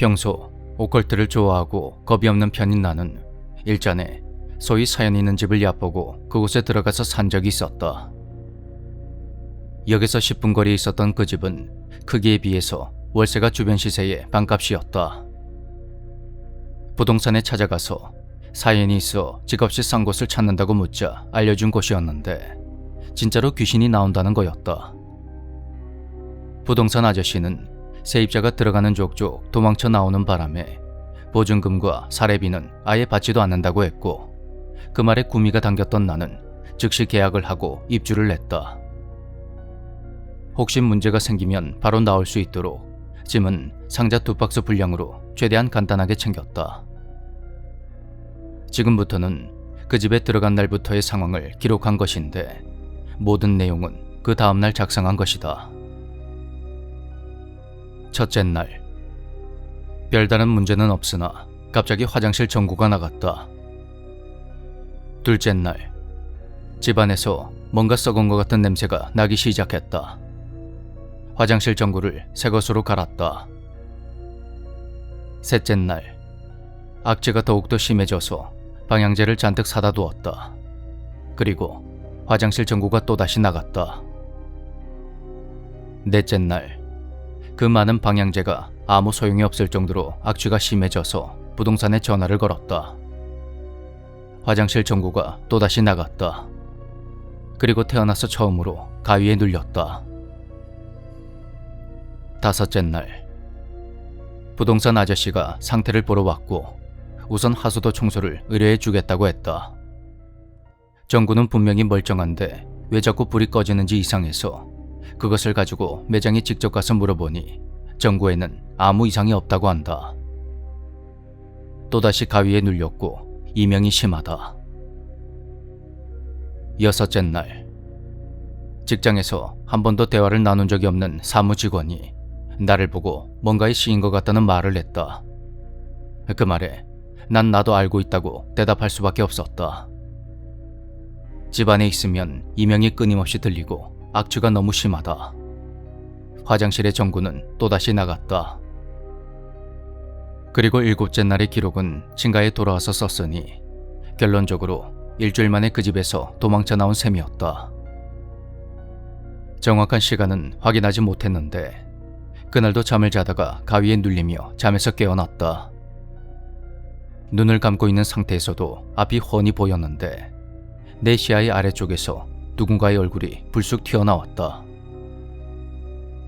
평소 오컬트를 좋아하고 겁이 없는 편인 나는 일전에 소위 사연 있는 집을 얕보고 그곳에 들어가서 산 적이 있었다. 역에서 10분 거리에 있었던 그 집은 크기에 비해서 월세가 주변 시세의 반값이었다. 부동산에 찾아가서 사연이 있어 집값이 싼 곳을 찾는다고 묻자 알려준 곳이었는데 진짜로 귀신이 나온다는 거였다. 부동산 아저씨는 세입자가 들어가는 족족 도망쳐 나오는 바람에 보증금과 사례비는 아예 받지도 않는다고 했고 그 말에 구미가 당겼던 나는 즉시 계약을 하고 입주를 냈다. 혹시 문제가 생기면 바로 나올 수 있도록 짐은 상자 2박스 분량으로 최대한 간단하게 챙겼다. 지금부터는 그 집에 들어간 날부터의 상황을 기록한 것인데 모든 내용은 그 다음날 작성한 것이다. 첫째 날, 별다른 문제는 없으나 갑자기 화장실 전구가 나갔다. 둘째 날, 집안에서 뭔가 썩은 것 같은 냄새가 나기 시작했다. 화장실 전구를 새 것으로 갈았다. 셋째 날, 악취가 더욱더 심해져서 방향제를 잔뜩 사다 두었다. 그리고 화장실 전구가 또다시 나갔다. 넷째 날, 그 많은 방향제가 아무 소용이 없을 정도로 악취가 심해져서 부동산에 전화를 걸었다. 화장실 전구가 또다시 나갔다. 그리고 태어나서 처음으로 가위에 눌렸다. 다섯째 날, 부동산 아저씨가 상태를 보러 왔고 우선 하수도 청소를 의뢰해 주겠다고 했다. 전구는 분명히 멀쩡한데 왜 자꾸 불이 꺼지는지 이상해서 그것을 가지고 매장에 직접 가서 물어보니 전구에는 아무 이상이 없다고 한다. 또다시 가위에 눌렸고 이명이 심하다. 여섯째 날, 직장에서 한 번도 대화를 나눈 적이 없는 사무직원이 나를 보고 뭔가에 씌인 것 같다는 말을 했다. 그 말에 난 나도 알고 있다고 대답할 수밖에 없었다. 집 안에 있으면 이명이 끊임없이 들리고 악취가 너무 심하다. 화장실의 전구는 또다시 나갔다. 그리고 7째 날의 기록은 친가에 돌아와서 썼으니 결론적으로 일주일 만에 그 집에서 도망쳐 나온 셈이었다. 정확한 시간은 확인하지 못했는데 그날도 잠을 자다가 가위에 눌리며 잠에서 깨어났다. 눈을 감고 있는 상태에서도 앞이 훤히 보였는데 내 시야의 아래쪽에서 누군가의 얼굴이 불쑥 튀어나왔다.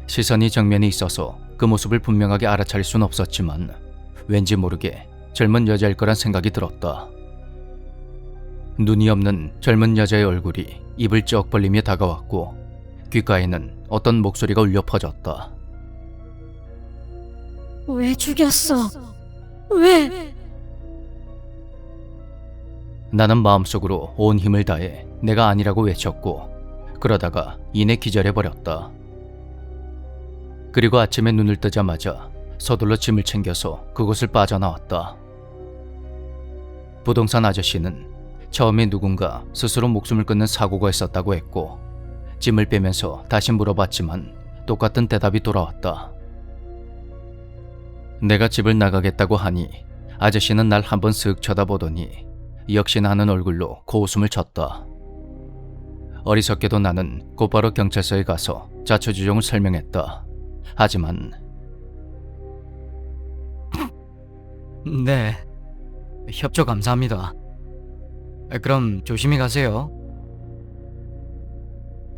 시선이 정면에 있어서 그 모습을 분명하게 알아차릴 순 없었지만 왠지 모르게 젊은 여자일 거란 생각이 들었다. 눈이 없는 젊은 여자의 얼굴이 입을 쩍 벌리며 다가왔고 귓가에는 어떤 목소리가 울려 퍼졌다. 왜 죽였어? 왜? 나는 마음속으로 온 힘을 다해 내가 아니라고 외쳤고 그러다가 이내 기절해버렸다. 그리고 아침에 눈을 뜨자마자 서둘러 짐을 챙겨서 그곳을 빠져나왔다. 부동산 아저씨는 처음에 누군가 스스로 목숨을 끊는 사고가 있었다고 했고 짐을 빼면서 다시 물어봤지만 똑같은 대답이 돌아왔다. 내가 집을 나가겠다고 하니 아저씨는 날 한번 쓱 쳐다보더니 역시나 하는 얼굴로 고웃음을 쳤다. 어리석게도 나는 곧바로 경찰서에 가서 자초지종을 설명했다. 하지만 네, 협조 감사합니다. 그럼 조심히 가세요.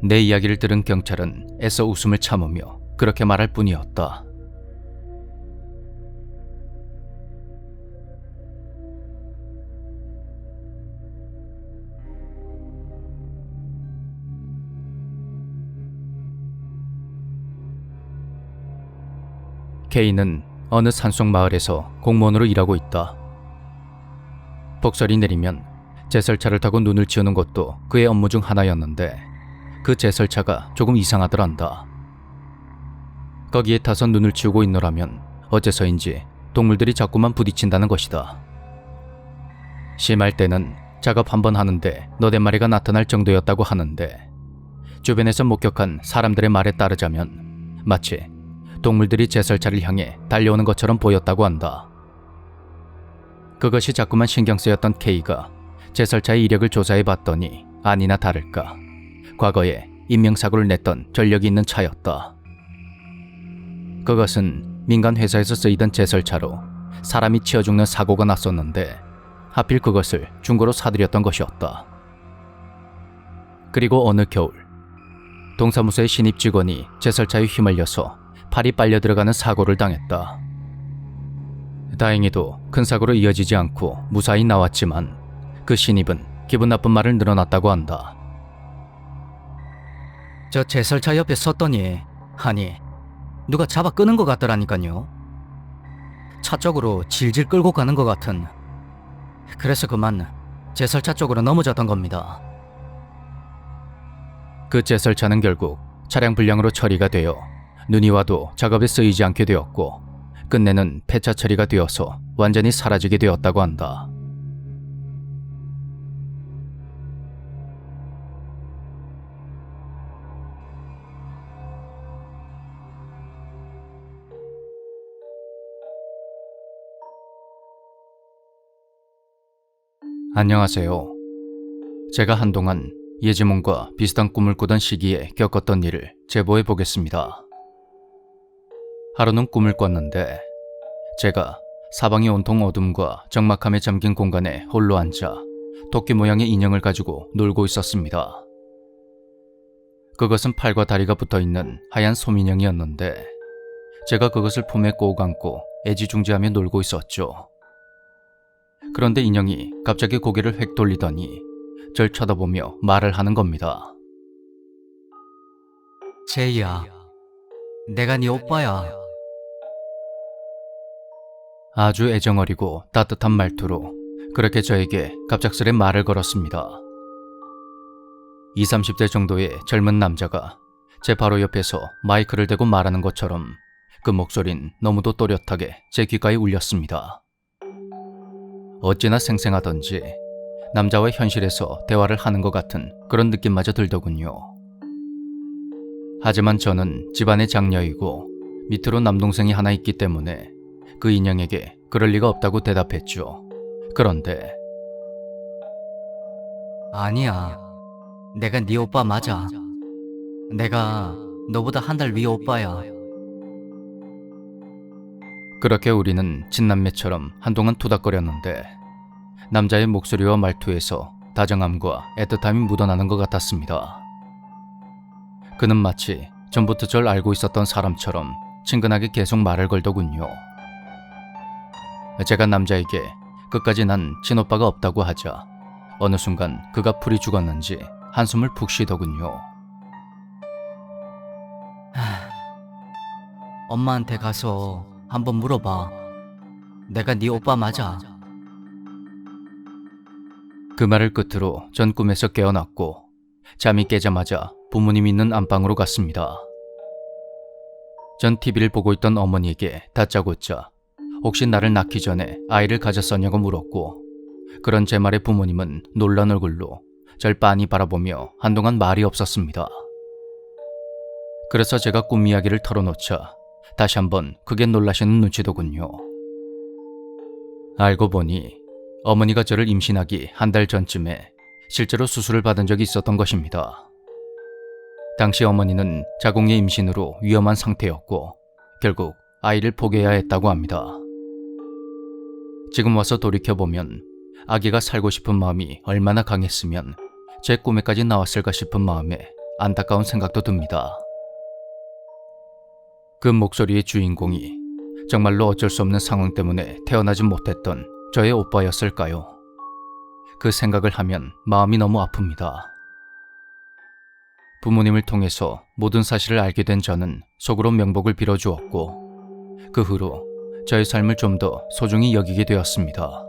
내 이야기를 들은 경찰은 애써 웃음을 참으며 그렇게 말할 뿐이었다. K는 어느 산속 마을에서 공무원으로 일하고 있다. 폭설이 내리면 제설차를 타고 눈을 지우는 것도 그의 업무 중 하나였는데 그 제설차가 조금 이상하더란다. 거기에 타서 눈을 치우고 있노라면 어째서인지 동물들이 자꾸만 부딪힌다는 것이다. 심할 때는 작업 한 번 하는데 너댓 마리가 나타날 정도였다고 하는데 주변에서 목격한 사람들의 말에 따르자면 마치 동물들이 제설차를 향해 달려오는 것처럼 보였다고 한다. 그것이 자꾸만 신경 쓰였던 K가 제설차의 이력을 조사해 봤더니 아니나 다를까 과거에 인명사고를 냈던 전력이 있는 차였다. 그것은 민간 회사에서 쓰이던 제설차로 사람이 치여 죽는 사고가 났었는데 하필 그것을 중고로 사들였던 것이었다. 그리고 어느 겨울 동사무소의 신입 직원이 제설차에 휘말려서 팔이 빨려 들어가는 사고를 당했다. 다행히도 큰 사고로 이어지지 않고 무사히 나왔지만 그 신입은 기분 나쁜 말을 늘어놨다고 한다. 저 제설차 옆에 섰더니 아니 누가 잡아 끄는 것 같더라니까요. 차 쪽으로 질질 끌고 가는 것 같은. 그래서 그만 제설차 쪽으로 넘어졌던 겁니다. 그 제설차는 결국 차량 불량으로 처리가 되어 눈이 와도 작업에 쓰이지 않게 되었고 끝내는 폐차 처리가 되어서 완전히 사라지게 되었다고 한다. 안녕하세요. 제가 한동안 예지몽과 비슷한 꿈을 꾸던 시기에 겪었던 일을 제보해 보겠습니다. 하루는 꿈을 꿨는데 제가 사방이 온통 어둠과 적막함에 잠긴 공간에 홀로 앉아 토끼 모양의 인형을 가지고 놀고 있었습니다. 그것은 팔과 다리가 붙어있는 하얀 솜인형이었는데 제가 그것을 품에 꼭 안고 애지중지하며 놀고 있었죠. 그런데 인형이 갑자기 고개를 획 돌리더니 절 쳐다보며 말을 하는 겁니다. 제이야, 내가 네 오빠야. 아주 애정어리고 따뜻한 말투로 그렇게 저에게 갑작스레 말을 걸었습니다. 20, 30대 정도의 젊은 남자가 제 바로 옆에서 마이크를 대고 말하는 것처럼 그 목소린 너무도 또렷하게 제 귓가에 울렸습니다. 어찌나 생생하던지 남자와 현실에서 대화를 하는 것 같은 그런 느낌마저 들더군요. 하지만 저는 집안의 장녀이고 밑으로 남동생이 하나 있기 때문에 그 인형에게 그럴 리가 없다고 대답했죠. 그런데 아니야, 내가 네 오빠 맞아. 내가 너보다 한 달 위에 오빠야. 그렇게 우리는 친남매처럼 한동안 투닥거렸는데 남자의 목소리와 말투에서 다정함과 애틋함이 묻어나는 것 같았습니다. 그는 마치 전부터 절 알고 있었던 사람처럼 친근하게 계속 말을 걸더군요. 제가 남자에게 끝까지 난 친오빠가 없다고 하자 어느 순간 그가 풀이 죽었는지 한숨을 푹 쉬더군요. 엄마한테 가서 한번 물어봐. 내가 네 오빠 맞아. 그 말을 끝으로 전 꿈에서 깨어났고 잠이 깨자마자 부모님이 있는 안방으로 갔습니다. 전 TV를 보고 있던 어머니에게 다짜고짜 혹시 나를 낳기 전에 아이를 가졌었냐고 물었고 그런 제 말에 부모님은 놀란 얼굴로 절 빤히 바라보며 한동안 말이 없었습니다. 그래서 제가 꿈 이야기를 털어놓자 다시 한번 크게 놀라시는 눈치더군요. 알고 보니 어머니가 저를 임신하기 한 달 전쯤에 실제로 수술을 받은 적이 있었던 것입니다. 당시 어머니는 자궁의 임신으로 위험한 상태였고 결국 아이를 포기해야 했다고 합니다. 지금 와서 돌이켜보면 아기가 살고 싶은 마음이 얼마나 강했으면 제 꿈에까지 나왔을까 싶은 마음에 안타까운 생각도 듭니다. 그 목소리의 주인공이 정말로 어쩔 수 없는 상황 때문에 태어나지 못했던 저의 오빠였을까요? 그 생각을 하면 마음이 너무 아픕니다. 부모님을 통해서 모든 사실을 알게 된 저는 속으로 명복을 빌어주었고 그 후로 저의 삶을 좀 더 소중히 여기게 되었습니다.